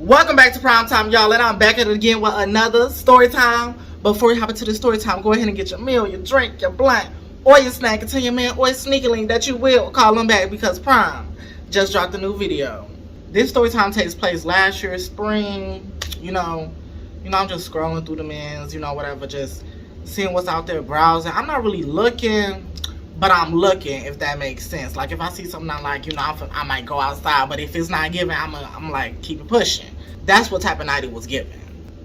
Welcome back to Prime Time, y'all, and I'm back at it again with another story time. Before we hop into the story time, go ahead and get your meal, your drink, your blunt, or your snack, and tell your man or sneaky that you will call him back because Prime just dropped a new video. This story time takes place last year, spring. You know, I'm just scrolling through the men's, whatever, just seeing what's out there, browsing. I'm not really looking, but I'm looking, if that makes sense. Like, if I see something I like, I might go outside, but if it's not giving, I'm like, keep it pushing. That's what type of night it was giving.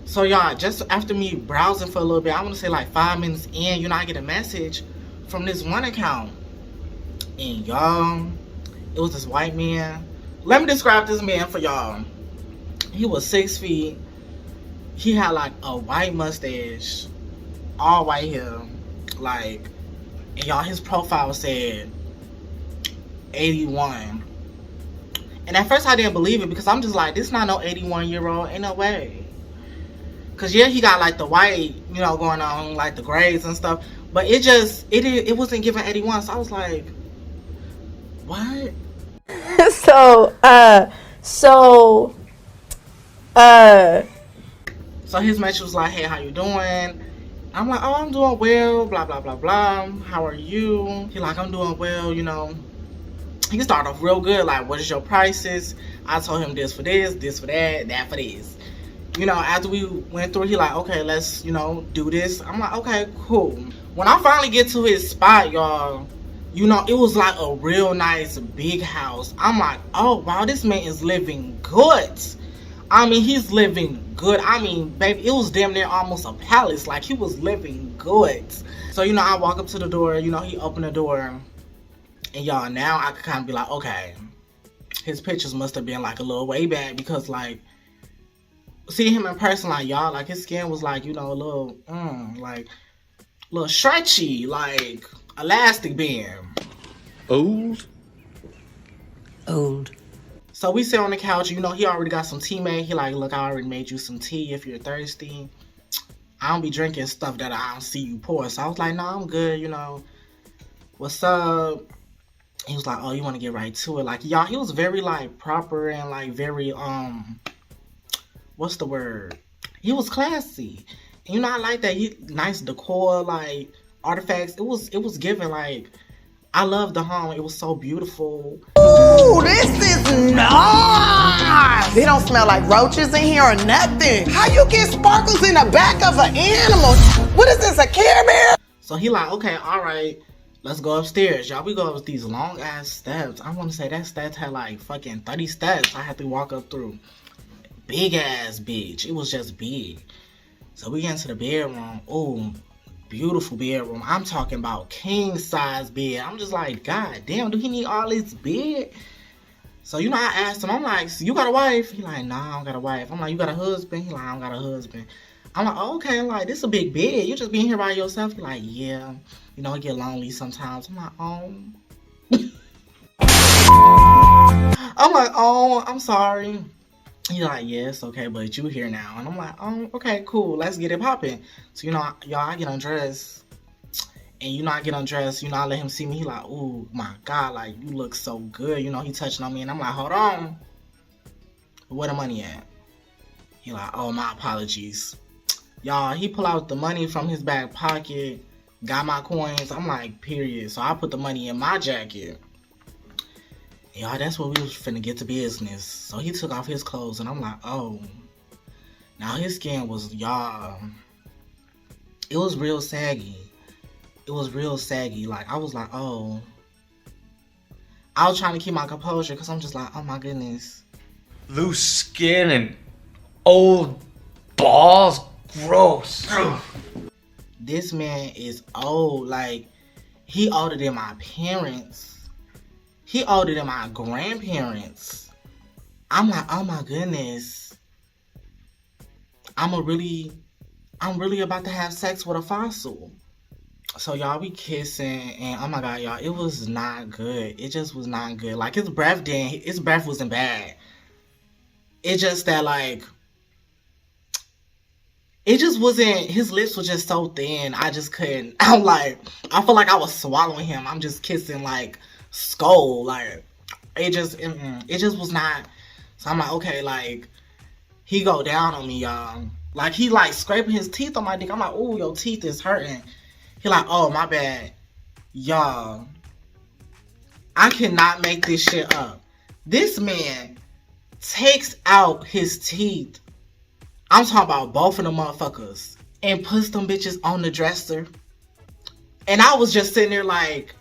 So, y'all, just after me browsing for a little bit, I want to say like 5 minutes in, I get a message from this one account. And, y'all, it was this white man. Let me describe this man for y'all. He was 6 feet. He had, like, a white mustache, all white hair, like, and y'all, his profile said 81. And at first I didn't believe it because I'm just like, this not no 81-year-old, ain't no way. Cause yeah, he got like the white, going on, like the grays and stuff. But it wasn't giving 81. So I was like, what? So his message was like, hey, how you doing? I'm like, oh, I'm doing well, blah, blah, blah, blah. How are you? He like, I'm doing well, He started off real good, like, what is your prices? I told him this for this for that, that for this. After we went through, he like, okay, let's, do this. I'm like, okay, cool. When I finally get to his spot, y'all, it was like a real nice big house. I'm like, oh, wow, this man is living good. I mean, he's living good. I mean, baby, it was damn near almost a palace. Like, he was living good. So, I walk up to the door. He opened the door. And, y'all, now I could kind of be like, okay, his pictures must have been, like, a little way back. Because, like, seeing him in person, like, y'all, like, his skin was, like, a little, like, a little stretchy. Like, elastic band. Old. So we sit on the couch, he already got some tea made. He like, look, I already made you some tea if you're thirsty. I don't be drinking stuff that I don't see you pour. So I was like, no, I'm good, What's up? He was like, oh, you want to get right to it? Like, y'all, he was very, like, proper and, like, very, what's the word? He was classy. And, I like that. Nice decor, like, artifacts. It was given, like, I loved the home. It was so beautiful. Ooh, this is nice. They don't smell like roaches in here or nothing. How you get sparkles in the back of an animal? What is this, a Care Bear? So he like, okay, all right, let's go upstairs. Y'all, we go up these long ass steps. I want to say that steps had like fucking 30 steps I had to walk up through. Big ass bitch. It was just big. So we get into the bedroom. Ooh. Beautiful bedroom. I'm talking about king size bed. I'm just like, God damn, do he need all this bed? So, I asked him, I'm like, so you got a wife? He like, nah, I don't got a wife. I'm like, you got a husband? He like, I don't got a husband. I'm like, oh, okay, like, this is a big bed. You just being here by yourself? He like, yeah. I get lonely sometimes. I'm like, oh. I'm like, oh, I'm sorry. He's like, yeah, it's okay, but you here now. And I'm like, oh, okay, cool. Let's get it popping. So, y'all, I get undressed. And, I get undressed. I let him see me. He like, ooh, my God, like, you look so good. He touching on me. And I'm like, hold on. Where the money at? He like, oh, my apologies. Y'all, he pull out the money from his back pocket. Got my coins. I'm like, period. So I put the money in my jacket. Y'all, that's what we was finna get to business. So he took off his clothes, and I'm like, oh. Now his skin was, y'all, it was real saggy. It was real saggy. Like, I was like, oh. I was trying to keep my composure, because I'm just like, oh my goodness. Loose skin and old balls. Gross. This man is old. Like, he older than my parents. He older than my grandparents. I'm like, oh my goodness. I'm really about to have sex with a fossil. So y'all, we kissing, and oh my God, y'all, it was not good. It just was not good. Like, his breath wasn't bad. It just that, like, it just wasn't, his lips were just so thin. I just couldn't. I'm like, I feel like I was swallowing him. I'm just kissing, like, skull. Like, it just was not. So I'm like, okay, like, he go down on me, y'all. Like, he, like, scraping his teeth on my dick. I'm like, ooh, your teeth is hurting. He like, oh, my bad. Y'all, I cannot make this shit up. This man takes out his teeth. I'm talking about both of them motherfuckers. And puts them bitches on the dresser. And I was just sitting there like,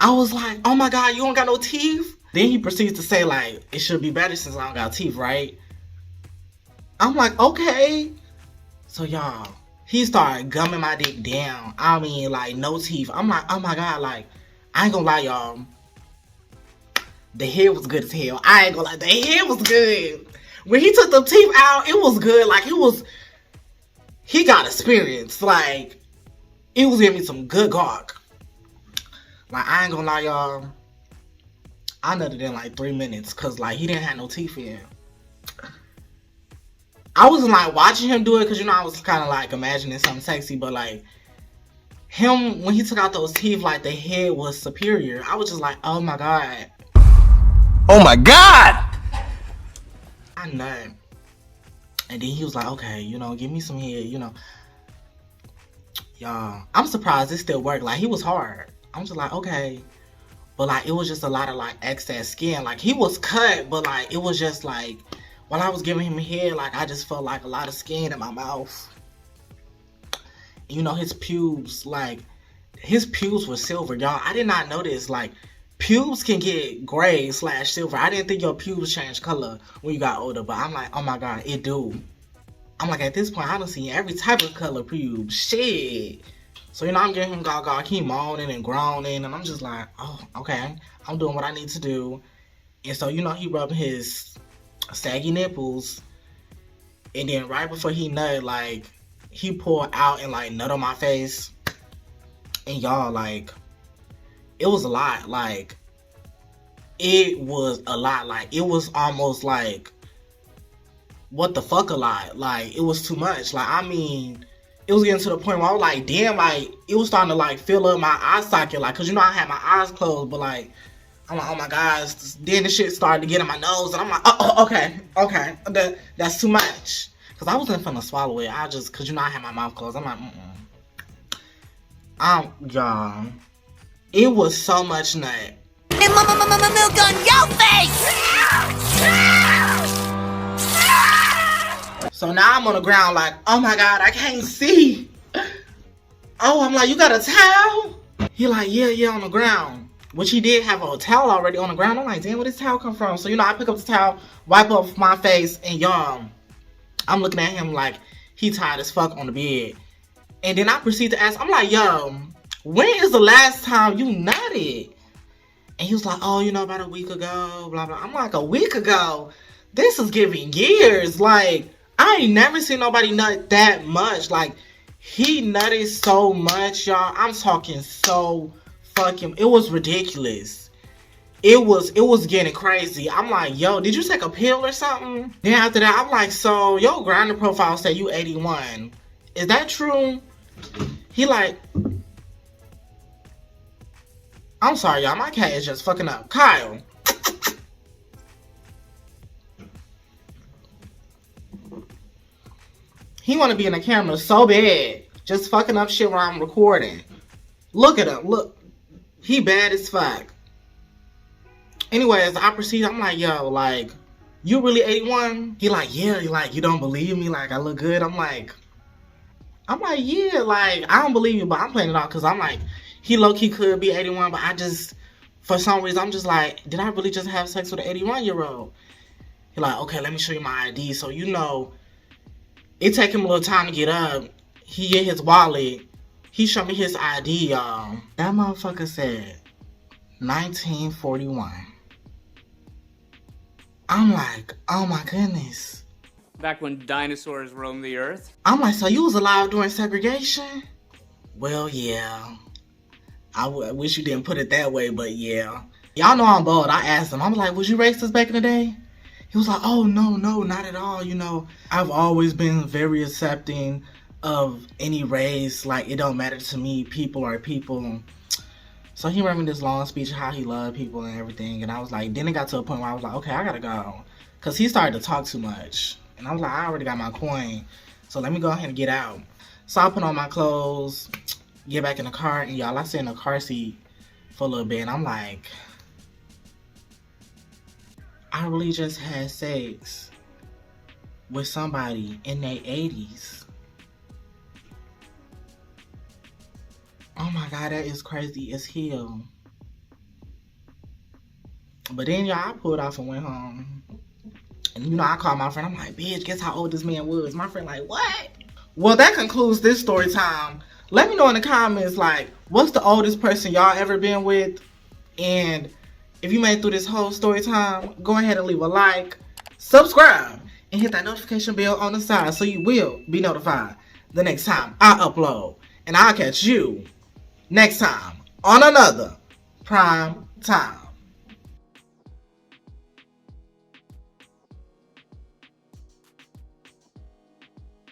I was like, oh my God, you don't got no teeth? Then he proceeds to say like, it should be better since I don't got teeth, right? I'm like, okay. So y'all, he started gumming my dick down. I mean, like, no teeth. I'm like, oh my God, like, I ain't gonna lie, y'all. The head was good as hell. I ain't gonna lie, the head was good. When he took the teeth out, it was good. Like, he got experience. Like, it was giving me some good gawk. Like, I ain't gonna lie, y'all. I nutted in like 3 minutes. Cause, like, he didn't have no teeth in. I wasn't, like, watching him do it. Cause, you know, I was kind of, like, imagining something sexy. But, like, him, when he took out those teeth, like, the head was superior. I was just like, oh, my God. Oh my God! I nut. And then he was like, okay, you know, give me some head, you know. Y'all, I'm surprised it still worked. Like, he was hard. I'm just like, okay. But, like, it was just a lot of, like, excess skin. Like, he was cut, but, like, it was just, like, while I was giving him head, like, I just felt like a lot of skin in my mouth. You know, his pubes, like, his pubes were silver, y'all. I did not know this. Like, pubes can get gray / silver. I didn't think your pubes change color when you got older, but I'm like, oh my God, it do. I'm like, at this point, I done seen every type of color pubes. Shit. So, you know, I'm getting him gaga, keep moaning and groaning, and I'm just like, oh, okay. I'm doing what I need to do. And so, you know, he rubbing his saggy nipples, and then right before he nut, like, he pulled out and, like, nut on my face. And y'all, like, it was a lot. Like, it was a lot. Like, it was almost like, what the fuck a lot. Like, it was too much. Like, I mean, it was getting to the point where I was like, damn, like, it was starting to, like, fill up my eye socket. Like, cause, you know, I had my eyes closed, but, like, I'm like, oh my God. Then the shit started to get in my nose, and I'm like, oh okay. That's too much. Cause I wasn't finna swallow it. Cause, you know, I had my mouth closed. I'm like, y'all. It was so much nut. And milk on your face! So now I'm on the ground like, oh my God, I can't see. Oh, I'm like, you got a towel? He like, yeah, on the ground. Which he did have a towel already on the ground. I'm like, damn, where this towel come from? So, you know, I pick up the towel, wipe off my face, and y'all, I'm looking at him like he tired as fuck on the bed. And then I proceed to ask, I'm like, yo, when is the last time you nutted? And he was like, oh, you know, about a week ago, blah, blah. I'm like, a week ago? This is giving years. Like, I ain't never seen nobody nut that much. Like, he nutted so much, y'all. I'm talking so fucking, it was ridiculous. It was getting crazy. I'm like, yo, did you take a pill or something? Then after that, I'm like, so your Grindr profile say you 81. Is that true? He like, I'm sorry, y'all. My cat is just fucking up. Kyle. He want to be in the camera so bad. Just fucking up shit while I'm recording. Look at him. Look. He bad as fuck. Anyways, I proceed. I'm like, yo, like, you really 81? He like, yeah. He like, you don't believe me? Like, I look good? I'm like, yeah. Like, I don't believe you, but I'm playing it off because I'm like, he low-key could be 81, but I just, for some reason, I'm just like, did I really just have sex with an 81-year-old? He like, okay, let me show you my ID. So, you know, it take him a little time to get up. He get his wallet. He showed me his ID, y'all. That motherfucker said 1941. I'm like, oh my goodness. Back when dinosaurs roamed the earth. I'm like, so you was alive during segregation? Well, yeah. I wish you didn't put it that way, but yeah. Y'all know I'm bold. I asked him, I'm like, was you racist back in the day? He was like, oh, no, not at all. You know, I've always been very accepting of any race. Like, it don't matter to me. People are people. So he ran me this long speech of how he loved people and everything. And I was like, then it got to a point where I was like, okay, I gotta go. Because he started to talk too much. And I was like, I already got my coin. So let me go ahead and get out. So I put on my clothes, get back in the car. And y'all, I sit in the car seat for a little bit. And I'm like, I really just had sex with somebody in their 80s. Oh my God, that is crazy as hell. But then, y'all, I pulled off and went home. And, you know, I called my friend. I'm like, bitch, guess how old this man was? My friend like, what? Well, that concludes this story time. Let me know in the comments, like, what's the oldest person y'all ever been with? And if you made it through this whole story time, go ahead and leave a like, subscribe, and hit that notification bell on the side so you will be notified the next time I upload. And I'll catch you next time on another Prime Time.